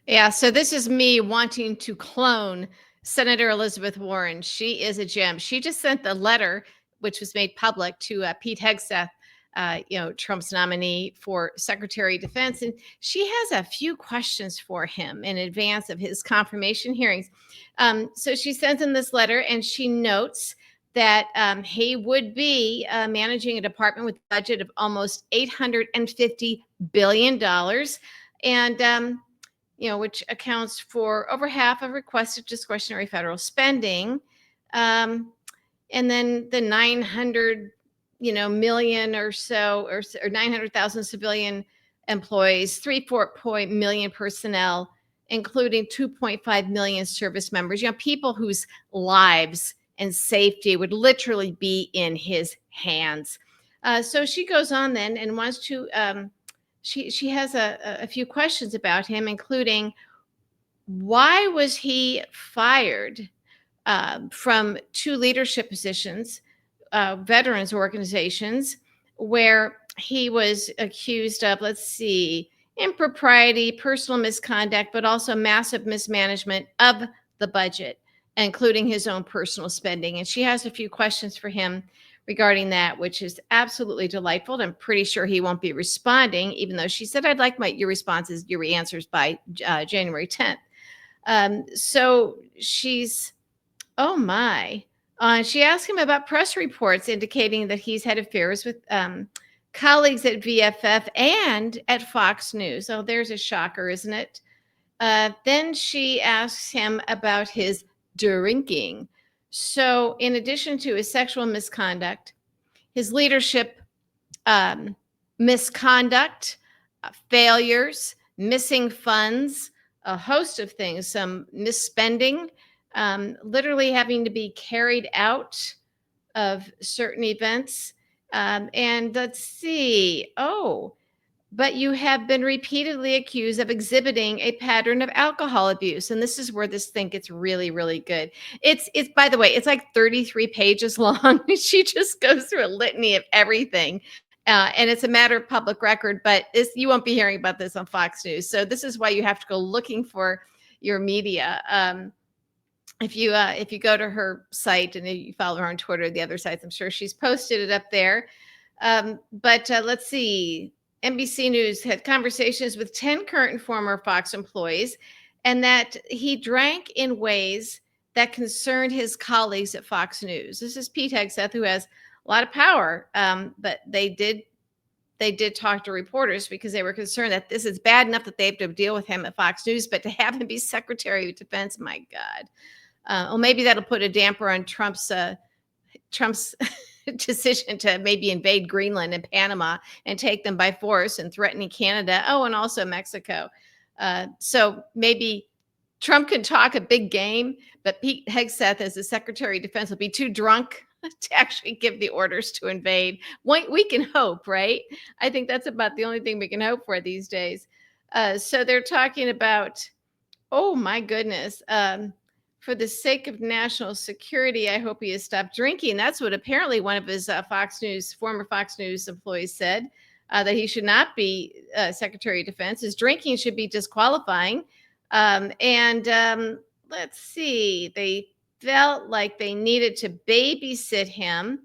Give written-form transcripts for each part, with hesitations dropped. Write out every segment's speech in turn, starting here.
Yeah, so this is me wanting to clone Senator Elizabeth Warren. She is a gem. She just sent the letter, which was made public, to Pete Hegseth, Trump's nominee for Secretary of Defense, and she has a few questions for him in advance of his confirmation hearings. So she sends him this letter, and she notes that he would be managing a department with a budget of almost $850 billion, and which accounts for over half of requested discretionary federal spending. And then the 900, million or so, or 900,000 civilian employees, 3.4 million personnel, including 2.5 million service members, people whose lives and safety would literally be in his hands. So she goes on then and wants to she has a few questions about him, including why was he fired from two leadership positions, veterans organizations, where he was accused of, let's see, impropriety, personal misconduct, but also massive mismanagement of the budget, including his own personal spending. And she has a few questions for him regarding that, which is absolutely delightful. I'm pretty sure he won't be responding, even though she said, "I'd like your answers by January 10th." So she's, oh my. She asked him about press reports indicating that he's had affairs with colleagues at VFF and at Fox News. Oh, there's a shocker, isn't it? Then she asks him about his drinking. So, in addition to his sexual misconduct, his leadership misconduct, failures, missing funds, a host of things, some misspending, literally having to be carried out of certain events. And let's see. Oh, but you have been repeatedly accused of exhibiting a pattern of alcohol abuse. And this is where this thing gets really, really good. It's by the way, it's like 33 pages long. She just goes through a litany of everything. And it's a matter of public record, but you won't be hearing about this on Fox News. So this is why you have to go looking for your media. If you go to her site and you follow her on Twitter, the other sites, I'm sure she's posted it up there. But let's see. NBC News had conversations with 10 current and former Fox employees, and that he drank in ways that concerned his colleagues at Fox News. This is Pete Hegseth, who has a lot of power, but they did talk to reporters because they were concerned that this is bad enough that they have to deal with him at Fox News, but to have him be Secretary of Defense, my God. Well, maybe that'll put a damper on Trump's decision to maybe invade Greenland and Panama and take them by force, and threatening Canada. Oh, and also Mexico. So maybe Trump can talk a big game, but Pete Hegseth, as the Secretary of Defense, will be too drunk to actually give the orders to invade. We can hope, right? I think that's about the only thing we can hope for these days. So they're talking about, oh my goodness, for the sake of national security, I hope he has stopped drinking. That's what apparently one of his former Fox News employees said, that he should not be Secretary of Defense. His drinking should be disqualifying. And let's see, they felt like they needed to babysit him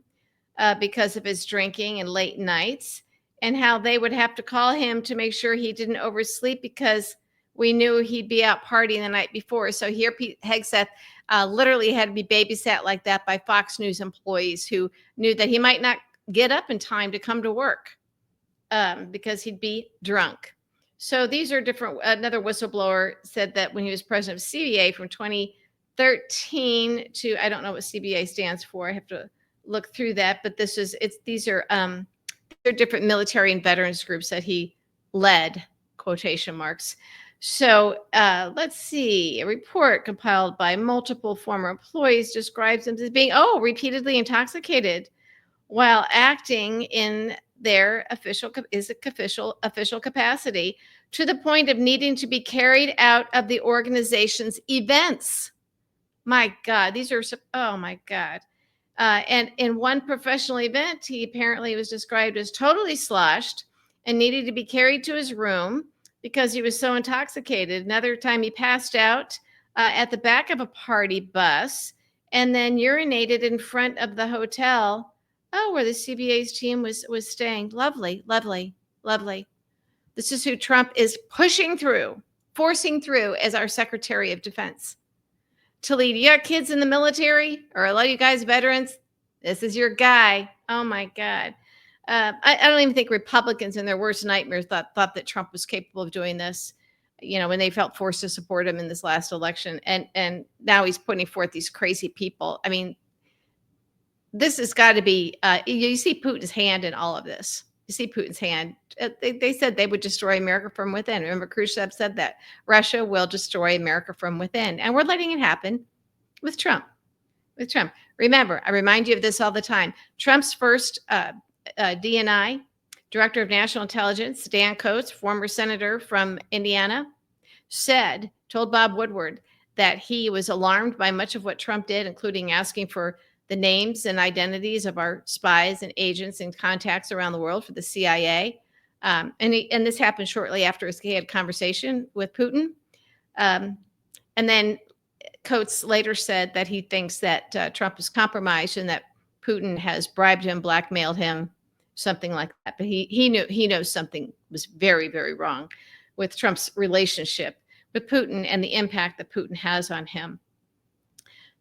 because of his drinking and late nights, and how they would have to call him to make sure he didn't oversleep because we knew he'd be out partying the night before. So here, Pete Hegseth literally had to be babysat like that by Fox News employees who knew that he might not get up in time to come to work because he'd be drunk. So these are different. Another whistleblower said that when he was president of CBA from 2013 to, I don't know what CBA stands for. I have to look through that. But these are different military and veterans groups that he led, quotation marks. So let's see. A report compiled by multiple former employees describes him as being, repeatedly intoxicated while acting in their official capacity, to the point of needing to be carried out of the organization's events. My God, oh my God. And in one professional event, he apparently was described as totally sloshed and needed to be carried to his room because he was so intoxicated. Another time he passed out at the back of a party bus and then urinated in front of the hotel. Oh, where the CBA's team was staying. Lovely, lovely, lovely. This is who Trump is pushing through, forcing through as our Secretary of Defense. To lead, you got kids in the military, or a lot of you guys veterans, this is your guy. Oh my God. I don't even think Republicans in their worst nightmares thought that Trump was capable of doing this, when they felt forced to support him in this last election. And now he's putting forth these crazy people. I mean, this has got to be, you see Putin's hand in all of this. You see Putin's hand. They said they would destroy America from within. Remember, Khrushchev said that Russia will destroy America from within. And we're letting it happen with Trump. With Trump. Remember, I remind you of this all the time. Trump's first DNI, Director of National Intelligence, Dan Coats, former senator from Indiana, told Bob Woodward that he was alarmed by much of what Trump did, including asking for the names and identities of our spies and agents and contacts around the world for the CIA. And this happened shortly after he had a conversation with Putin. And then Coates later said that he thinks that Trump is compromised and that Putin has bribed him, blackmailed him, something like that. But he knows something was very, very wrong with Trump's relationship with Putin and the impact that Putin has on him.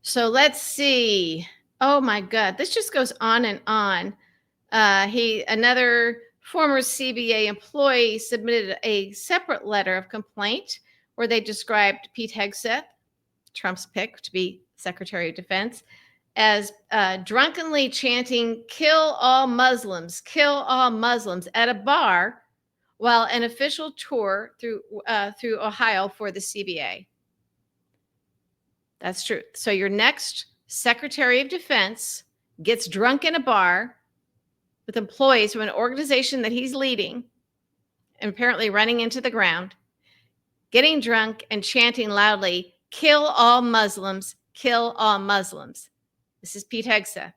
So let's see. Oh my God, this just goes on and on. Another former CBA employee submitted a separate letter of complaint where they described Pete Hegseth, Trump's pick to be Secretary of Defense, as drunkenly chanting kill all Muslims at a bar while an official tour through Ohio for the CBA. That's true. So your next Secretary of Defense gets drunk in a bar with employees from an organization that he's leading and apparently running into the ground, getting drunk and chanting loudly, kill all Muslims, kill all Muslims. This is Pete Hegseth.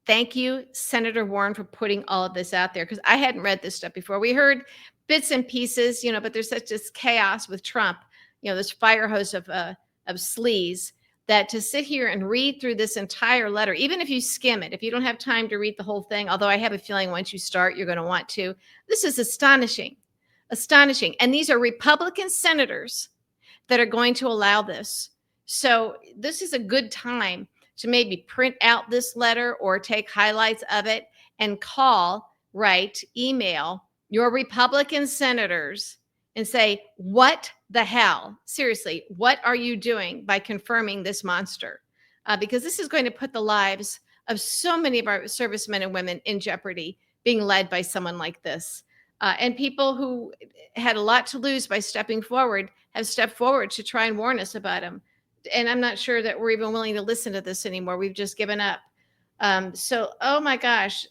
Thank you, Senator Warren, for putting all of this out there, because I hadn't read this stuff before. We heard bits and pieces, but there's such this chaos with Trump, this fire hose of sleaze, that to sit here and read through this entire letter, even if you skim it, if you don't have time to read the whole thing, although I have a feeling once you start, you're going to want to, this is astonishing, astonishing. And these are Republican senators that are going to allow this. So this is a good time to maybe print out this letter or take highlights of it and write, email your Republican senators and say, what the hell? Seriously, what are you doing by confirming this monster? Because this is going to put the lives of so many of our servicemen and women in jeopardy, being led by someone like this. And people who had a lot to lose by stepping forward have stepped forward to try and warn us about him. And I'm not sure that we're even willing to listen to this anymore. We've just given up. Oh my gosh.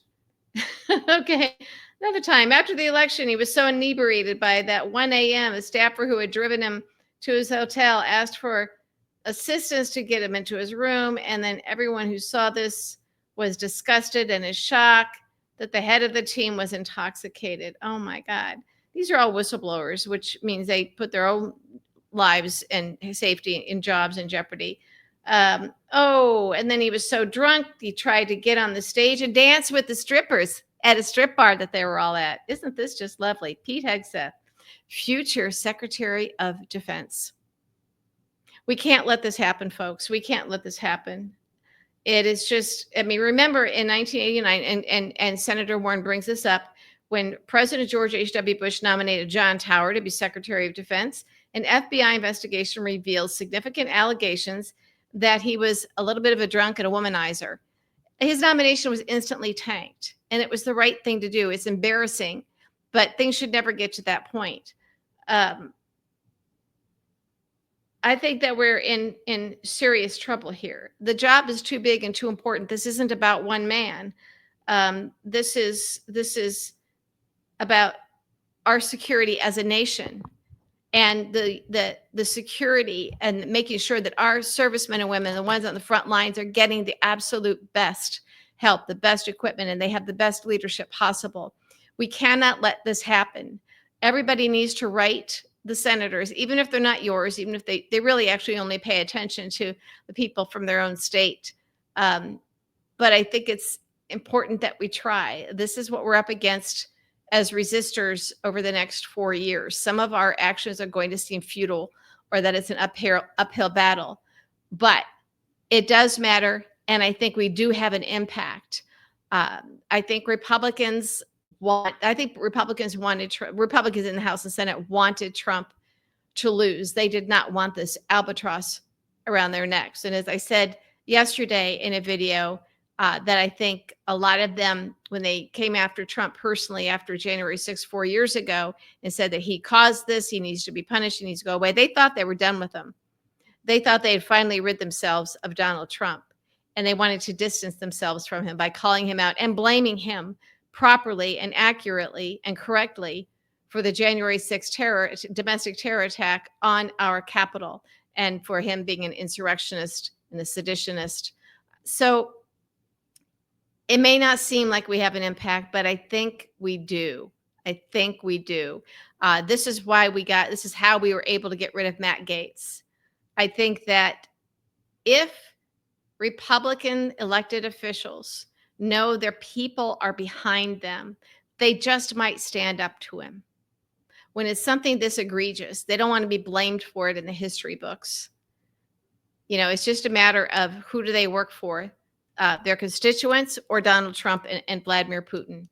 Okay. Another time after the election, he was so inebriated by that 1 a.m. a staffer who had driven him to his hotel asked for assistance to get him into his room. And then everyone who saw this was disgusted and in shock that the head of the team was intoxicated. Oh my God. These are all whistleblowers, which means they put their own lives and safety and jobs in jeopardy. And then he was so drunk, he tried to get on the stage and dance with the strippers at a strip bar that they were all at. Isn't this just lovely? Pete Hegseth, future Secretary of Defense. We can't let this happen, folks. We can't let this happen. It is just, remember in 1989, and Senator Warren brings this up, when President George H.W. Bush nominated John Tower to be Secretary of Defense, an FBI investigation reveals significant allegations that he was a little bit of a drunk and a womanizer. His nomination was instantly tanked, and it was the right thing to do. It's embarrassing, but things should never get to that point. I think that we're in serious trouble here. The job is too big and too important. This isn't about one man. This is about our security as a nation, and the security and making sure that our servicemen and women, the ones on the front lines, are getting the absolute best help, the best equipment, and they have the best leadership possible. We cannot let this happen. Everybody needs to write the senators, even if they're not yours, even if they really actually only pay attention to the people from their own state. Um, but I think it's important that we try. This is what we're up against as resistors over the next 4 years. Some of our actions are going to seem futile or that it's an uphill battle, but it does matter. And I think we do have an impact. I think Republicans Republicans Republicans in the House and Senate wanted Trump to lose. They did not want this albatross around their necks. And as I said yesterday in a video, that I think a lot of them, when they came after Trump personally after January 6th, 4 years ago, and said that he caused this, he needs to be punished, he needs to go away, they thought they were done with him. They thought they had finally rid themselves of Donald Trump, and they wanted to distance themselves from him by calling him out and blaming him properly and accurately and correctly for the January 6th domestic terror attack on our Capitol, and for him being an insurrectionist and a seditionist. So it may not seem like we have an impact, but I think we do. I think we do. This is how we were able to get rid of Matt Gaetz. I think that if Republican elected officials know their people are behind them, they just might stand up to him. When it's something this egregious, they don't want to be blamed for it in the history books. You know, it's just a matter of who do they work for, their constituents or Donald Trump and Vladimir Putin.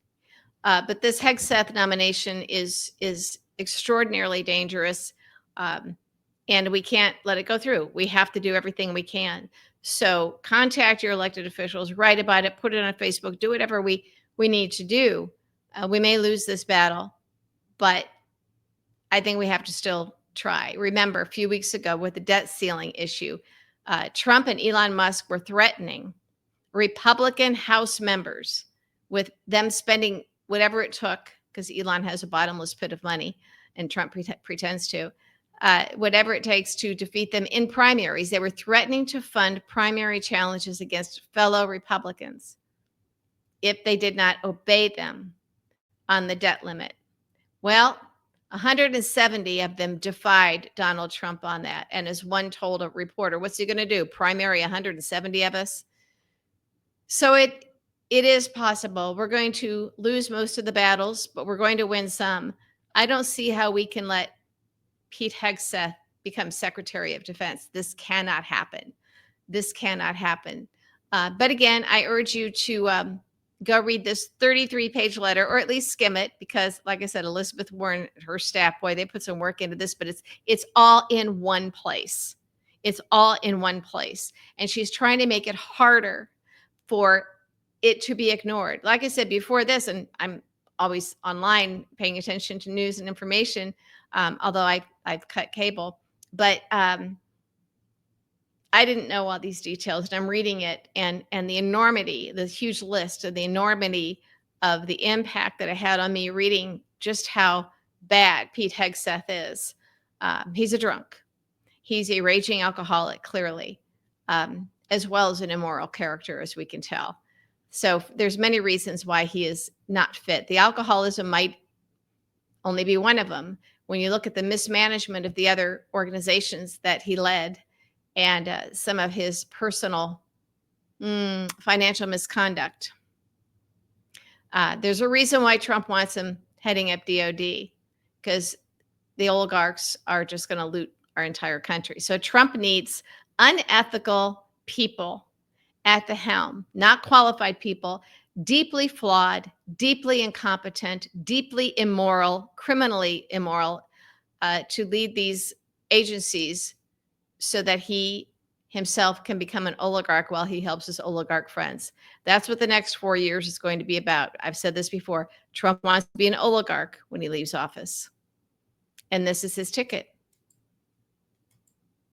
But this Hegseth nomination is extraordinarily dangerous, and we can't let it go through. We have to do everything we can. So contact your elected officials, write about it, put it on Facebook, do whatever we need to do. We may lose this battle, but I think we have to still try. Remember, a few weeks ago with the debt ceiling issue, Trump and Elon Musk were threatening Republican House members with them spending whatever it took, because Elon has a bottomless pit of money and Trump pretends to, whatever it takes to defeat them in primaries. They were threatening to fund primary challenges against fellow Republicans if they did not obey them on the debt limit. Well, 170 of them defied Donald Trump on that. And as one told a reporter, what's he going to do? Primary 170 of us? So it is possible. We're going to lose most of the battles, but we're going to win some. I don't see how we can let Pete Hegseth become Secretary of Defense. This cannot happen. This cannot happen. But again, I urge you to go read this 33-page letter, or at least skim it, because like I said, Elizabeth Warren, her staff, boy, they put some work into this, but it's all in one place. It's all in one place. And she's trying to make it harder for it to be ignored. Like I said before this, and I'm always online paying attention to news and information, although I've cut cable, but I didn't know all these details, and I'm reading it, and the enormity, the huge list of the enormity of the impact that it had on me reading just how bad Pete Hegseth is. He's a drunk. He's a raging alcoholic, clearly, as well as an immoral character, as we can tell. So there's many reasons why he is not fit. The alcoholism might only be one of them. When you look at the mismanagement of the other organizations that he led, and some of his personal financial misconduct. There's a reason why Trump wants him heading up DOD, because the oligarchs are just going to loot our entire country. So Trump needs unethical people at the helm, not qualified people, deeply flawed, deeply incompetent, deeply immoral, criminally immoral, to lead these agencies, so that he himself can become an oligarch while he helps his oligarch friends. That's what the next 4 years is going to be about. I've said this before. Trump wants to be an oligarch when he leaves office. And this is his ticket.